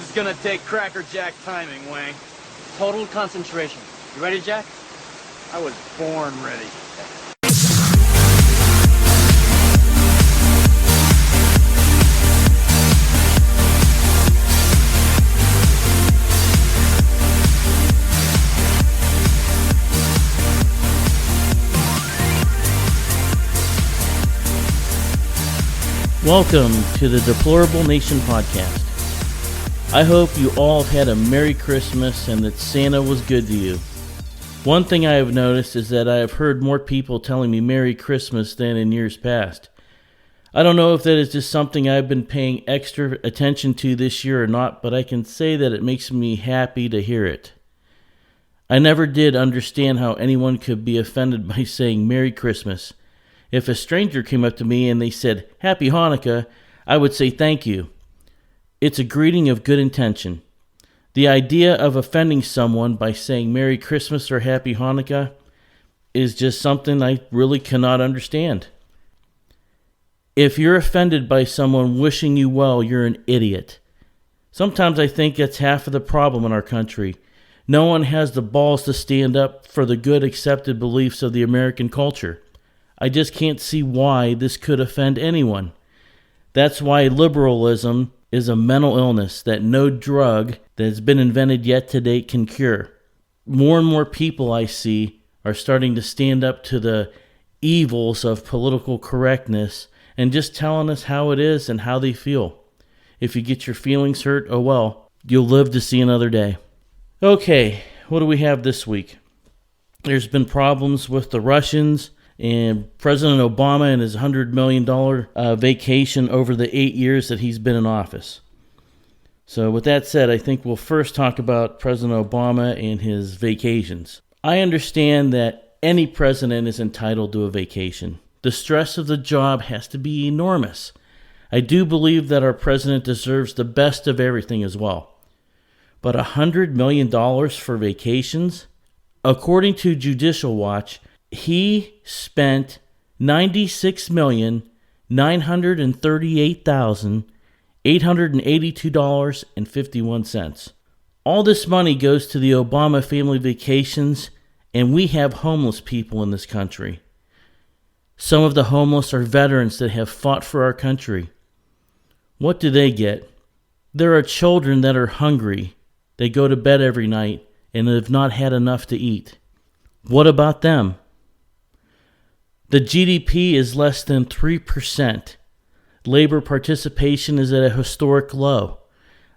is gonna take crackerjack timing, Wang. Total concentration. You ready, Jack? I was born ready. Welcome to the Deplorable Nation podcast. I hope you all have had a Merry Christmas and that Santa was good to you. One thing I have noticed is that I have heard more people telling me Merry Christmas than in years past. I don't know if that is just something I've been paying extra attention to this year or not, but I can say that it makes me happy to hear it. I never did understand how anyone could be offended by saying Merry Christmas. If a stranger came up to me and they said, Happy Hanukkah, I would say thank you. It's a greeting of good intention. The idea of offending someone by saying Merry Christmas or Happy Hanukkah is just something I really cannot understand. If you're offended by someone wishing you well, you're an idiot. Sometimes I think that's half of the problem in our country. No one has the balls to stand up for the good accepted beliefs of the American culture. I just can't see why this could offend anyone. That's why liberalism is a mental illness that no drug that has been invented yet to date can cure. More and more people I see are starting to stand up to the evils of political correctness and just telling us how it is and how they feel. If you get your feelings hurt, oh well, you'll live to see another day. Okay, what do we have this week? There's been problems with the Russians and President Obama and his $100 million vacation over the 8 years that he's been in office. So with that said, I think we'll first talk about President Obama and his vacations. I understand that any president is entitled to a vacation. The stress of the job has to be enormous. I do believe that our president deserves the best of everything as well. But $100 million for vacations? According to Judicial Watch, he spent $96,938,882.51. All this money goes to the Obama family vacations, and we have homeless people in this country. Some of the homeless are veterans that have fought for our country. What do they get? There are children that are hungry. They go to bed every night and have not had enough to eat. What about them? The GDP is less than 3%. Labor participation is at a historic low.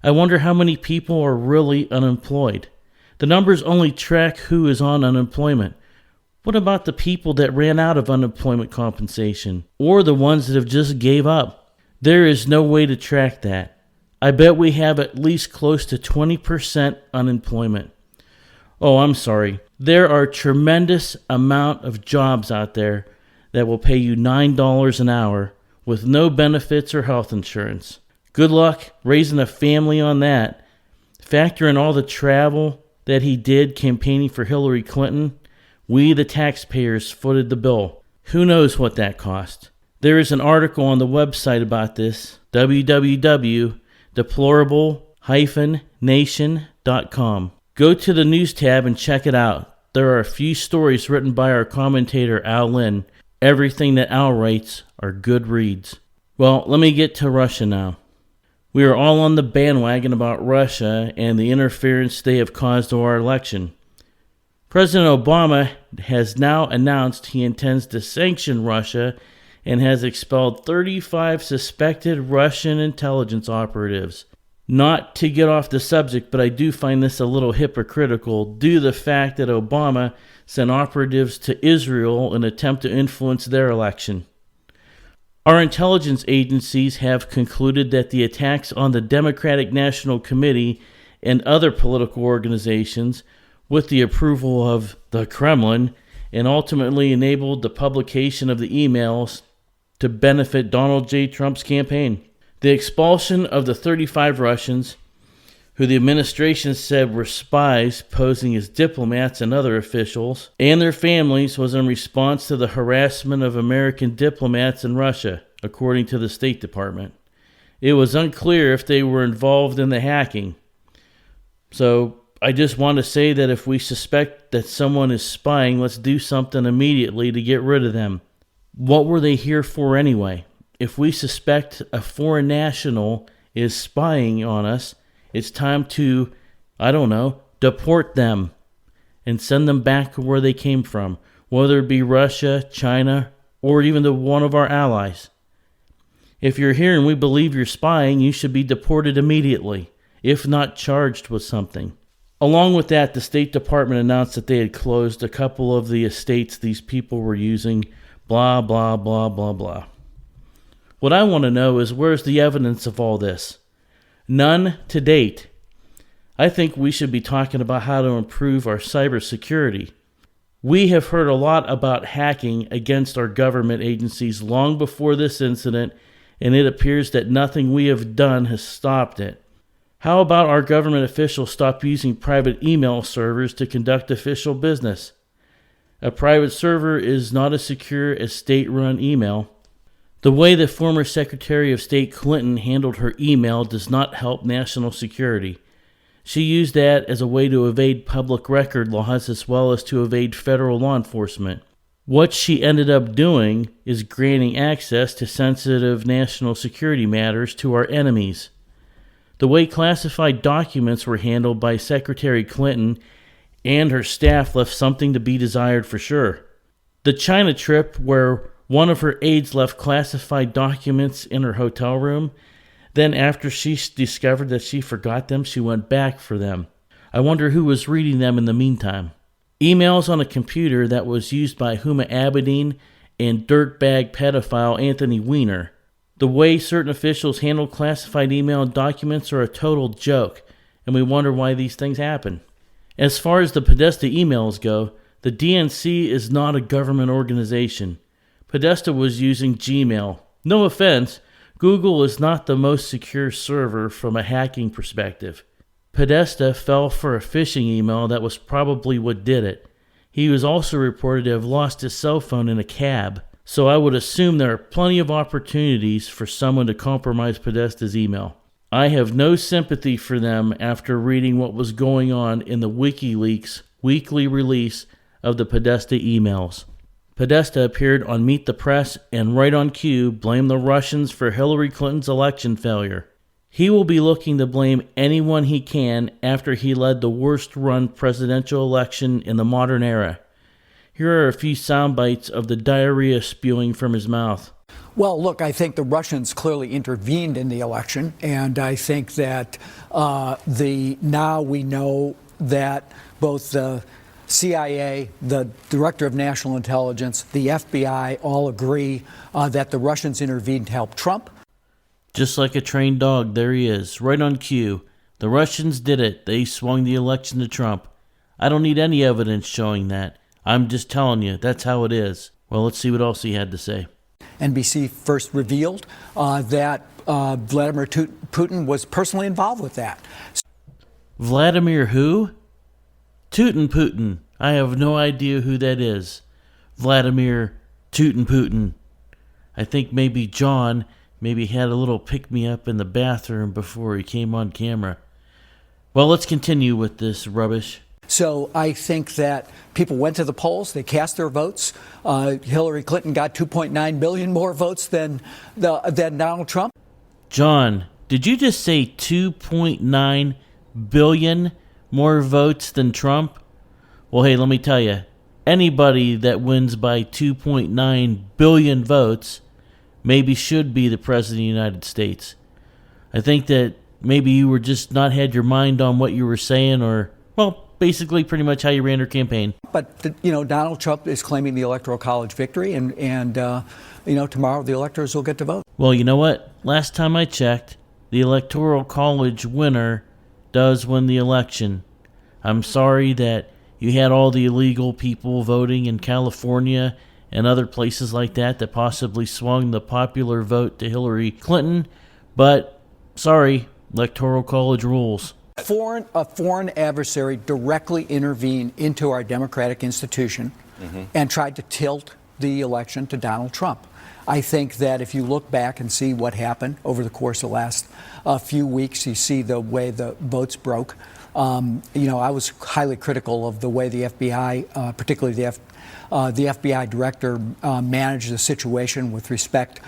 I wonder how many people are really unemployed. The numbers only track who is on unemployment. What about the people that ran out of unemployment compensation, or the ones that have just gave up? There is no way to track that. I bet we have at least close to 20% unemployment. Oh, I'm sorry. There are a tremendous amount of jobs out there that will pay you $9 an hour with no benefits or health insurance. Good luck raising a family on that. Factor in all the travel that he did campaigning for Hillary Clinton. We, the taxpayers, footed the bill. Who knows what that cost? There is an article on the website about this, www.deplorable-nation.com. Go to the news tab and check it out. There are a few stories written by our commentator, Al Lynn. Everything that Al writes are good reads. Well, let me get to Russia now. We are all on the bandwagon about Russia and the interference they have caused to our election. President Obama has now announced he intends to sanction Russia and has expelled 35 suspected Russian intelligence operatives. Not to get off the subject, but I do find this a little hypocritical due to the fact that Obama sent operatives to Israel in an attempt to influence their election. Our intelligence agencies have concluded that the attacks on the Democratic National Committee and other political organizations, with the approval of the Kremlin, and ultimately enabled the publication of the emails to benefit Donald J. Trump's campaign. The expulsion of the 35 Russians, who the administration said were spies posing as diplomats and other officials, and their families, was in response to the harassment of American diplomats in Russia, according to the State Department. It was unclear if they were involved in the hacking. So I just want to say that if we suspect that someone is spying, let's do something immediately to get rid of them. What were they here for anyway? If we suspect a foreign national is spying on us, it's time to, deport them and send them back to where they came from, whether it be Russia, China, or even to one of our allies. If you're here and we believe you're spying, you should be deported immediately, if not charged with something. Along with that, the State Department announced that they had closed a couple of the estates these people were using, blah, blah, blah, blah, blah. What I want to know is, where's the evidence of all this? None to date. I think we should be talking about how to improve our cybersecurity. We have heard a lot about hacking against our government agencies long before this incident, and it appears that nothing we have done has stopped it. How about our government officials stop using private email servers to conduct official business? A private server is not as secure as state-run email. The way that former Secretary of State Clinton handled her email does not help national security. She used that as a way to evade public record laws as well as to evade federal law enforcement. What she ended up doing is granting access to sensitive national security matters to our enemies. The way classified documents were handled by Secretary Clinton and her staff left something to be desired for sure. The China trip, where one of her aides left classified documents in her hotel room, then after she discovered that she forgot them, she went back for them. I wonder who was reading them in the meantime. Emails on a computer that was used by Huma Abedin and dirtbag pedophile Anthony Weiner. The way certain officials handle classified email documents are a total joke, and we wonder why these things happen. As far as the Podesta emails go, the DNC is not a government organization. Podesta was using Gmail. No offense, Google is not the most secure server from a hacking perspective. Podesta fell for a phishing email that was probably what did it. He was also reported to have lost his cell phone in a cab, so I would assume there are plenty of opportunities for someone to compromise Podesta's email. I have no sympathy for them after reading what was going on in the WikiLeaks weekly release of the Podesta emails. Podesta appeared on Meet the Press and right on cue blamed the Russians for Hillary Clinton's election failure. He will be looking to blame anyone he can after he led the worst-run presidential election in the modern era. Here are a few sound bites of the diarrhea spewing from his mouth. Well, look, I think the Russians clearly intervened in the election, and I think that now we know that both the CIA, the Director of National Intelligence, the FBI all agree that the Russians intervened to help Trump. Just like a trained dog, there he is, right on cue. The Russians did it. They swung the election to Trump. I don't need any evidence showing that. I'm just telling you, that's how it is. Well, let's see what else he had to say. NBC first revealed that Vladimir Putin was personally involved with that. Vladimir who? Putin. I have no idea who that is. Vladimir Putin. I think maybe John had a little pick-me-up in the bathroom before he came on camera. Well, let's continue with this rubbish. So I think that people went to the polls, they cast their votes. Hillary Clinton got 2.9 billion more votes than Donald Trump. John, did you just say 2.9 billion more votes than Trump? Well, hey, let me tell you, anybody that wins by 2.9 billion votes maybe should be the President of the United States. I think that maybe you were just not had your mind on what you were saying, or, well, basically pretty much how you ran your campaign. But, Donald Trump is claiming the Electoral College victory, and tomorrow the electors will get to vote. Well, you know what? Last time I checked, the Electoral College winner does win the election. I'm sorry that you had all the illegal people voting in California and other places like that possibly swung the popular vote to Hillary Clinton, but sorry, Electoral College rules. A foreign adversary directly intervened into our democratic institution and tried to tilt the election to Donald Trump. I think that if you look back and see what happened over the course of the last few weeks, you see the way the votes broke. I was highly critical of the way the FBI, particularly the FBI director, managed the situation with respect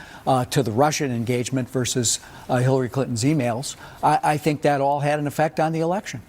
to the Russian engagement versus Hillary Clinton's emails. I think that all had an effect on the election.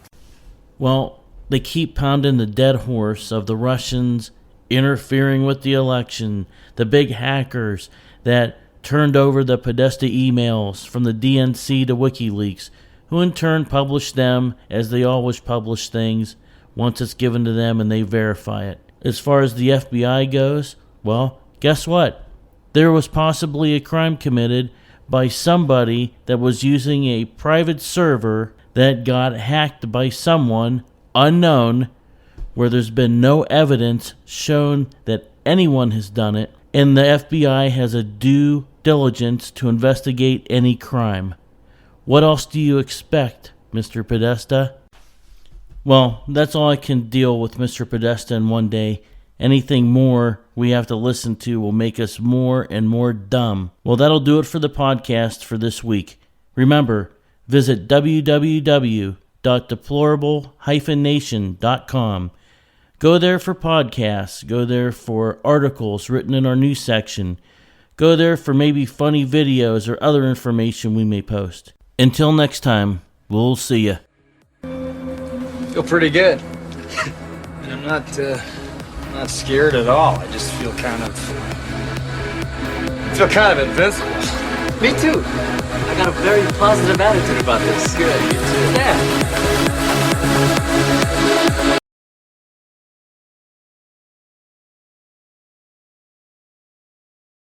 Well, they keep pounding the dead horse of the Russians interfering with the election, the big hackers that turned over the Podesta emails from the DNC to WikiLeaks, who in turn publish them as they always publish things once it's given to them and they verify it. As far as the FBI goes, well, guess what? There was possibly a crime committed by somebody that was using a private server that got hacked by someone unknown, where there's been no evidence shown that anyone has done it, and the FBI has a due diligence to investigate any crime. What else do you expect, Mr. Podesta? Well, that's all I can deal with Mr. Podesta in one day. Anything more we have to listen to will make us more and more dumb. Well, that'll do it for the podcast for this week. Remember, visit www.deplorable-nation.com. Go there for podcasts. Go there for articles written in our news section. Go there for maybe funny videos or other information we may post. Until next time, we'll see ya. Feel pretty good. And I'm not scared at all. I just feel kind of invincible. Me too. I got a very positive attitude about this. Good, you too. Yeah.